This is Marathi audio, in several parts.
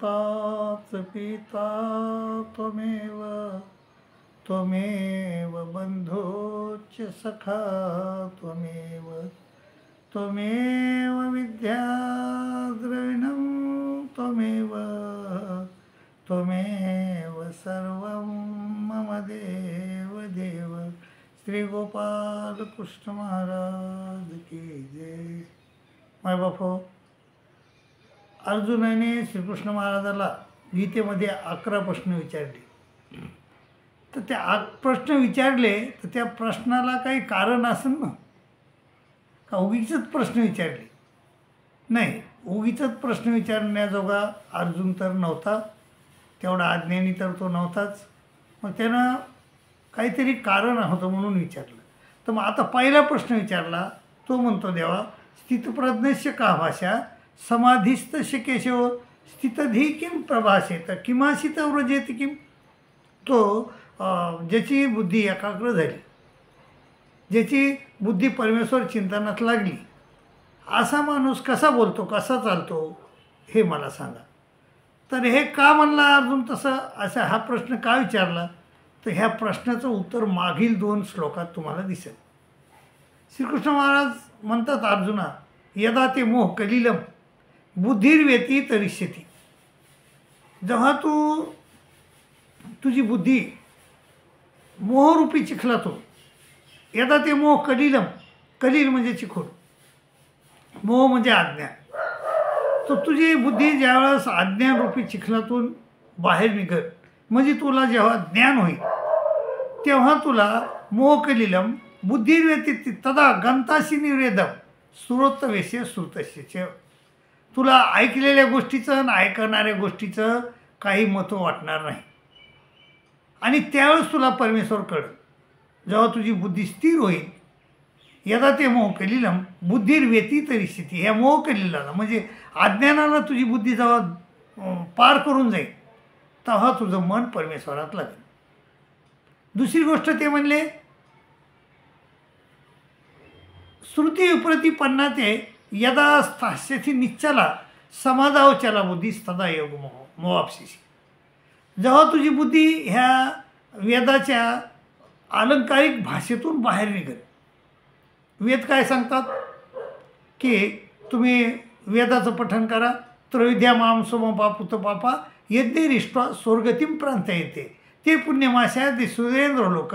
माता च पिता त्वमेव त्वमेव बन्धुश्च सखा त्वमेव त्वमेव विद्या द्रविणं त्वमेव त्वमेव सर्वं मम देव देव. श्री गोपाल कृष्ण महाराज की जय. माय बापो, अर्जुनाने श्रीकृष्ण महाराजाला गीतेमध्ये 11 प्रश्न विचारले. तर ते प्रश्न विचारले तर त्या प्रश्नाला काही कारण असेल ना, का उगीचच प्रश्न विचारले? नाही, उगीचच प्रश्न विचारण्याजोगा अर्जुन तर नव्हता, तेवढा अज्ञानी तर तो नव्हताच. मग त्यानं काहीतरी कारण होतं म्हणून विचारलं. तर मग आता पहिला प्रश्न विचारला तो म्हणतो, देवा स्थितप्रज्ञस्य का भाषा समाधिस्थस्य केशव स्थितधी किं प्रभाषेत किमासित व्रजेत किम. तो ज्याची बुद्धी एकाग्र झाली, ज्याची बुद्धी परमेश्वर चिंतनात लागली, असा माणूस कसा बोलतो, कसा चालतो, हे मला सांगा. तर हे का म्हणला अर्जुन तसं, असा हा प्रश्न का विचारला? तर ह्या प्रश्नाचं उत्तर मागील 2 श्लोकात तुम्हाला दिसेल. श्रीकृष्ण महाराज म्हणतात अर्जुना, यदा ते मोह कलिलम बुद्धिर्व्यती तरिष्यती. जेव्हा तुझी बुद्धी मोहरूपी चिखलातून, यदा ते मोह कलिलम, कलील म्हणजे चिखोल, मोह म्हणजे अज्ञान. तर तुझी बुद्धी ज्यावेळेस अज्ञानरूपी चिखलातून बाहेर निघल, म्हणजे तुला जेव्हा ज्ञान होईल तेव्हा तुला मोह कलिलम बुद्धिर्व्यती तदा गंताशी निवेदम श्रोतवेश्य श्रुतस्य. तुला ऐकलेल्या गोष्टीचं आणि ऐकणाऱ्या गोष्टीचं काही महत्त्व वाटणार नाही. आणि त्यावेळेस तुला परमेश्वर कळेल, जेव्हा तुझी बुद्धी स्थिर होईल. यदा ते मोह कलिलम बुद्धिर्व्यती तरिष्यती. ह्या मोह कलिलाला म्हणजे अज्ञानाला तुझी बुद्धी जेव्हा पार करून जाईल तेव्हा तुझं मन परमेश्वरात लागेल. दुसरी गोष्ट ते म्हणले, श्रुती विप्रतिपन्ना ते यदा स्थास्यति निश्चला समाधावचला बुद्धी तदा योग मोहापशिषी. जेव्हा तुझी बुद्धी ह्या वेदाच्या अलंकारिक भाषेतून बाहेर निघेल. वेद काय सांगतात की तुम्ही वेदाचं पठण करा. त्रैविद्या माम सोमपा पुतपापा यज्ञरिष्ट्वा स्वर्गतीम प्रांत येते ते पुण्यमाशा ते सुरेंद्र लोक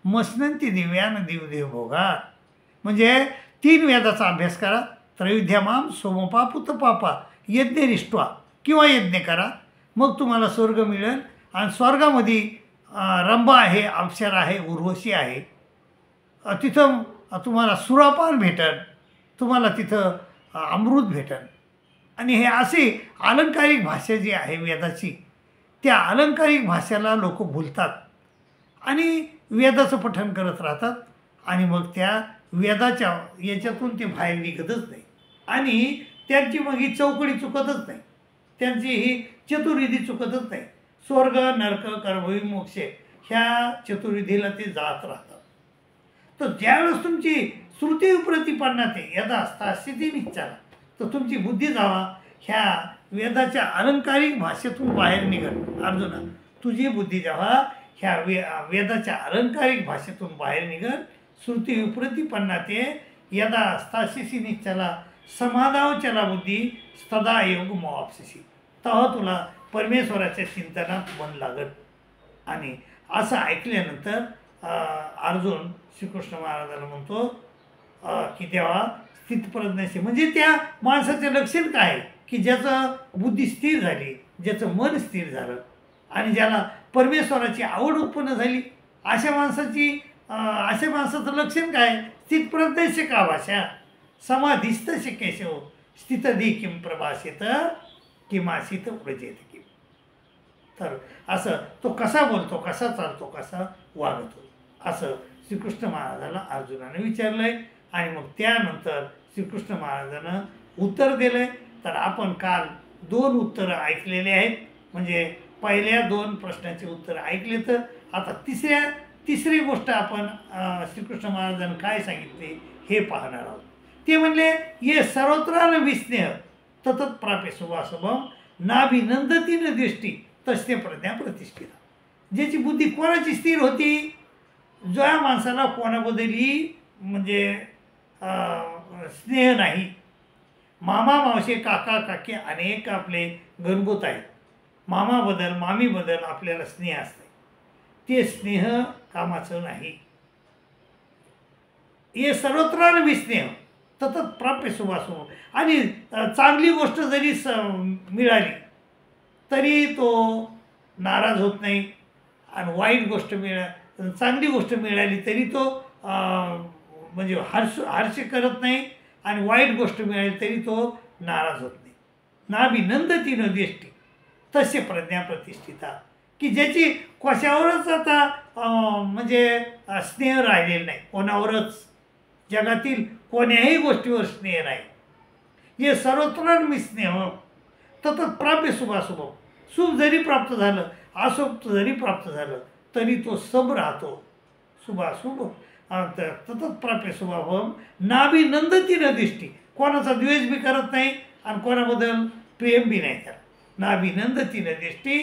मसनंती दिव्यान दिवदेव भोगा. म्हणजे 3 वेदाचा अभ्यास करा. त्रैविद्यामाम सोमपा पुतपापा यज्ञरिष्ट्वा किंवा यज्ञ करा, मग तुम्हाला स्वर्ग मिळेल. आणि स्वर्गामध्ये रंभा आहे, अप्सरा आहे, उर्वशी आहे. तिथं तुम्हाला सुरापान भेटेल, तुम्हाला तिथं अमृत भेटेल. आणि हे असे अलंकारिक भाषा जी आहे वेदाची, त्या अलंकारिक भाषेला लोक भुलतात आणि वेदाचं पठण करत राहतात. आणि मग त्या वेदाच्या याच्यातून ते बाहेर निघतच नाही. आणि त्यांची मग ही चौकडी चुकतच नाही, त्यांची ही चतुर्विधी चुकतच नाही. स्वर्ग नरक कर्मवी मोक्ष ह्या चतुर्विधीला ते जात राहतात. तर ज्यावेळेस तुमची श्रुती प्रतिपन्ना ते यदा स्थास्यति निश्चला, तर तुमची बुद्धी जावा ह्या वेदाच्या अलंकारिक भाषेतून बाहेर निघल. अर्जुना, तुझी बुद्धी जेव्हा ह्या वेदाच्या अलंकारिक भाषेतून बाहेर निघल, श्रुती विप्रतिपन्ना ते यदा स्थास्यसि निश्चला समाधावचला बुद्धी तदा योग मोहापशिषी. तेव्हा तुला परमेश्वराच्या चिंतनात मन लागत. आणि असं ऐकल्यानंतर अर्जुन श्रीकृष्ण महाराजाला म्हणतो की तेव्हा स्थितप्रज्ञाशी म्हणजे त्या माणसाचं लक्षण काय की ज्याचं बुद्धी स्थिर झाली, ज्याचं मन स्थिर झालं आणि ज्याला परमेश्वराची आवड उत्पन्न झाली, अशा माणसाचं लक्षण काय? स्थितप्रज्ञस्य का भाषा समाधिस्थस्य केशव स्थितधी किं प्रभाषेत किमासित व्रजेत किम. तर असं तो कसा बोलतो, कसा चालतो, कसा वागतो, असं श्रीकृष्ण महाराजाला अर्जुनाने विचारलंय. आणि मग त्यानंतर श्रीकृष्ण महाराजानं उत्तर दिलंय. तर आपण काल 2 उत्तरं ऐकलेले आहेत. म्हणजे पहिल्या 2 प्रश्नाचे उत्तर ऐकले. तर आता तिसरी गोष्ट आपण श्रीकृष्ण महाराजांनी काय सांगितले हे पाहणार आहोत. ते म्हणले, ये सर्वत्र विस्नेह ततत प्राप्य शुभाशुभम नाभिनंदती न दृष्टी तस्य प्रज्ञा प्रतिष्ठिता. ज्याची बुद्धी कोणाची स्थिर होती, ज्या माणसाला कोणाबद्दलही म्हणजे स्नेह नाही. मामा मावशे काका काकी अनेक आपले गणगोत आहेत. मामाबद्दल मामीबद्दल आपल्याला स्नेह असते, ते स्नेह कामाचं नाही. हे सर्वत्र विस्नेह ततत प्राप्य शुभाशुभ. आणि चांगली गोष्ट जरी मिळाली तरी तो नाराज होत नाही, आणि वाईट गोष्ट चांगली गोष्ट मिळाली तरी तो म्हणजे हर्ष करत नाही, आणि वाईट गोष्ट मिळाली तरी तो नाराज होत नाही. नाभिनंदती न दृष्टी तस्य प्रज्ञा प्रतिष्ठिता. की ज्याची कशावरच आता म्हणजे स्नेह राहिलेला नाही, कोणावरच, जगातील कोण्याही गोष्टीवर स्नेह नाही. हे सर्वत्र विस्नेह ततत प्राप्य शुभाशुभ. शुभ जरी प्राप्त झालं, अशुभ जरी प्राप्त झालं तरी तो सब राहतो. शुभाशुभ ततत प्राप्य शुभाभम. नाभिनंदती न दृष्टी. कोणाचा द्वेष बी करत नाही आणि कोणाबद्दल प्रेम बी नाही करत. नाभिनंदती न दृष्टी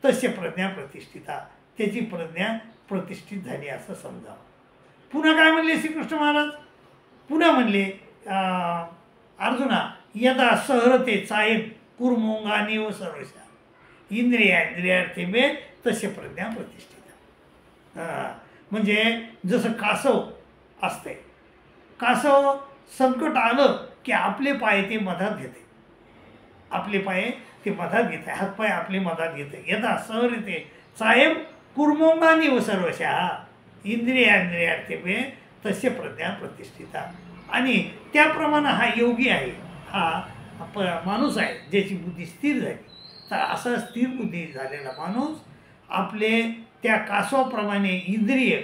तस्य प्रज्ञा प्रतिष्ठिता. त्याची प्रज्ञा प्रतिष्ठित झाली असं समजावं. पुन्हा काय म्हणले श्रीकृष्ण महाराज? पुन्हा म्हणले अर्जुना यदा सहरते चायम कुर्मोंगानी व सर्वशा इंद्रियार्थी मे तस्य प्रज्ञा प्रतिष्ठिता. म्हणजे जसं कासव असते, कासव संकट आलं की आपले पाय ते मधात घेते, आपले पाय ते मधात घेते, हातपाय आपले मधात घेते. यदा सहरते चायम कुर्मोंगानी व सर्वशा इंद्रियार्थी मे तस्य प्रज्ञा प्रतिष्ठिता. आणि त्याप्रमाणे हा योगी आहे, हा माणूस आहे ज्याची बुद्धी स्थिर झाली. तर असा स्थिर बुद्धी झालेला माणूस आपले त्या कासवाप्रमाणे इंद्रिय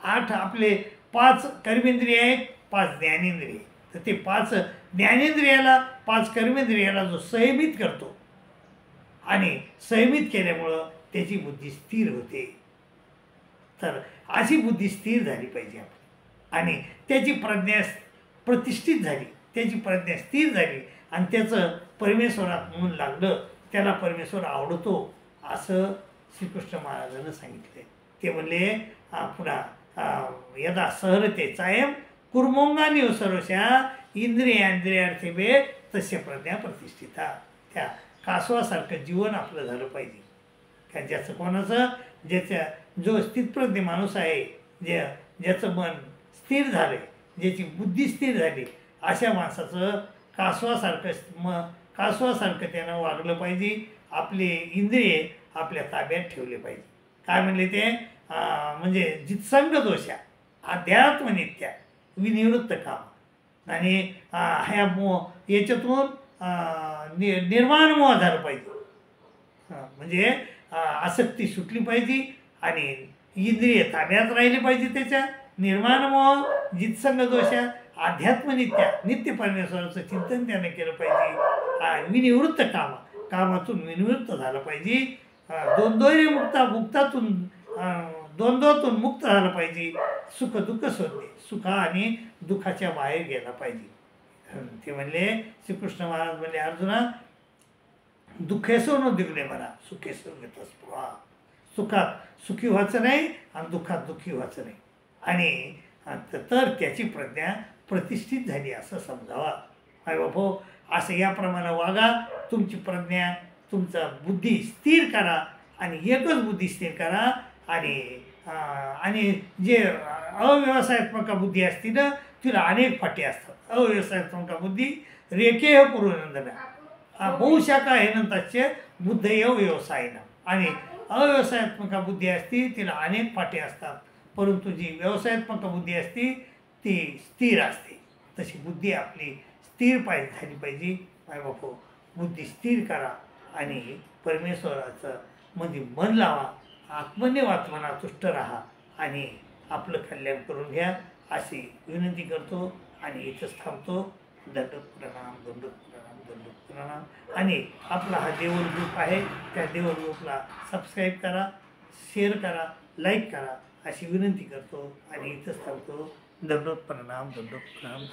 8 आपले 5 कर्मेंद्रिय आहेत, 5 ज्ञानेंद्रिय. तर ते 5 ज्ञानेंद्रियाला 5 कर्मेंद्रियाला जो संयमित करतो, आणि संयमित केल्यामुळं त्याची बुद्धी स्थिर होते. तर अशी बुद्धी स्थिर झाली पाहिजे आपली, आणि त्याची प्रज्ञा प्रतिष्ठित झाली, त्याची प्रज्ञा स्थिर झाली, आणि त्याचं परमेश्वरात मन लागलं, त्याला परमेश्वर आवडतो असं श्रीकृष्ण महाराजांनी सांगितले. ते म्हणले पुन्हा यदा सहरते चायम कुर्मोंगानी सर्वशा इंद्रियार्थी बे तस्य प्रज्ञा प्रतिष्ठिता. त्या कासवासारखं जीवन आपलं झालं पाहिजे. का ज्याचं कोणाचं जो स्थितप्रज्ञ माणूस आहे, ज्याचं मन स्थिर झाले, ज्याची बुद्धी स्थिर झाली, अशा माणसाचं कासवासारखं त्यानं वागलं पाहिजे. आपले इंद्रिय आपल्या ताब्यात ठेवले पाहिजे. काय म्हणले ते? म्हणजे जित्संग दोषा अध्यात्मनित्या विनिवृत्त काम. आणि ह्या याच्यातून निर्माण मोह झालं पाहिजे. म्हणजे आसक्ती सुटली पाहिजे, आणि इंद्रिय ताब्यात राहिले पाहिजे. त्याच्या निर्माण मोह जित्संग दोषा अध्यात्मनित्या नित्य परमेश्वराचं चिंतन त्याने केलं पाहिजे. विनिवृत्त कामातून विनिवृत्त झालं पाहिजे. द्वंद्वातून मुक्त झालं पाहिजे. सुख दुःख सोडले, सुख आणि दुःखाच्या बाहेर गेला पाहिजे. ते म्हणले श्रीकृष्ण महाराज म्हणले अर्जुना दुःखेसो न दिगले मला सुखेसो घेतस्पृहा. सुखात सुखी व्हायचं नाही आणि दुःखात दुःखी व्हायचं नाही. आणि तर त्याची प्रज्ञा प्रतिष्ठित झाली असं समजावा. आई बापो, असं याप्रमाणे वागा. तुमची प्रज्ञा, तुमचा बुद्धी स्थिर करा, आणि एकच बुद्धी स्थिर करा. आणि जे अव्यवसायात्मक बुद्धी असते ना, तिला अनेक फाटे असतात. अव्यवसायात्मक बुद्धी रेखे पूर्वनंदना बहुशाखा हे नंतरचे बुद्धय व्यवसायनं. आणि अव्यवसायात्मक बुद्धी असते तिला अनेक फाटे असतात, परंतु जी व्यवसायात्मक बुद्धी असते ती स्थिर असते. तशी बुद्धी आपली स्थिर झाली पाहिजे. माय बापू, बुद्धी स्थिर करा आणि परमेश्वराचं म्हणजे मन लावा. आत्मनेवात्मना तुष्ट राहा आणि आपलं कल्याण करून घ्या अशी विनंती करतो. आणि इथंच थांबतो. दंडोत प्रणाम, दंडोत प्रणाम, दंडोत प्रणाम. आणि आपला हा देऊळ ग्रुप आहे, त्या देऊळ ग्रुपला सबस्क्राईब करा, शेअर करा, लाईक करा अशी विनंती करतो. आणि इथंच थांबतो. दंडोत प्रणाम, दंडोत प्रणाम.